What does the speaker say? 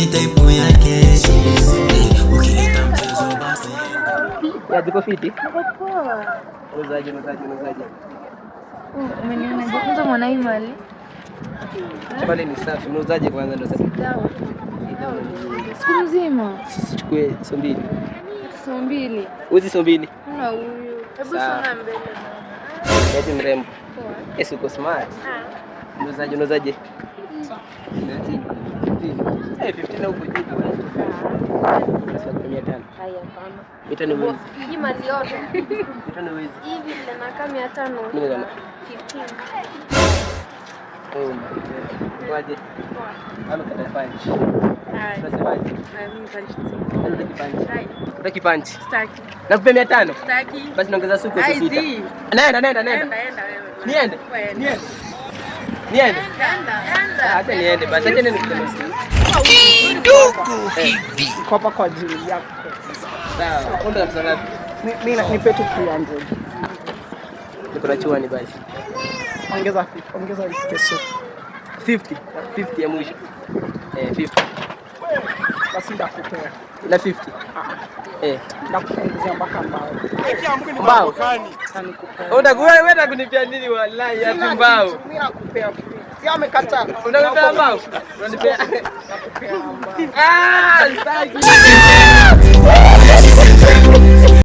mimi type yake. Ukileta mchezo basi. Ya ziko fiti. Niko poa. Unazaje? Umeniona jifunza Mwanaimali. Chapale ni safi. Unazaje kwanza ndo sasa? Siku mzima. Sisi chukue so mbili. So mbili. Uzi so mbili. Una huyu. Hebu sona mbele. Eti mrembo. Poa. Esi uko smart. Unazaje? Eh, 15 huko juu bwana. Sasa 500. Haya pana. Mitano wezi. Hii mali yote. Mitano wezi. Hivi vile nakaa 500. Mimi kama 15. oh my god. Waje. Halo kata punch. Hai. Unasemaje? Mimi punch. Halo kata punch. Hai. Utaki punch? Staki. Nakupa 500. Staki. Basi naongeza suku sasa sita. Nenda. Nenda wewe. Niende. Acha niende basi. Acha niende kusema Kidogo hivi. Kopa kwa ajili yako. sawa. Onda pesa ngapi? Mimi nipe tu 300. Niko na chuani basi. Ongeza kesho. 50 ya mwisho. 50. Basi ndakupea. Ila 50. Ndakupunguzia mpaka mbao. Mbao. Nikupea. Wewe kunipia nini wallahi ati mbao? Mimi nakupea free. Si amekataa. Unanipea mbao? Unanipea. Nakupea mbao. Sitaki.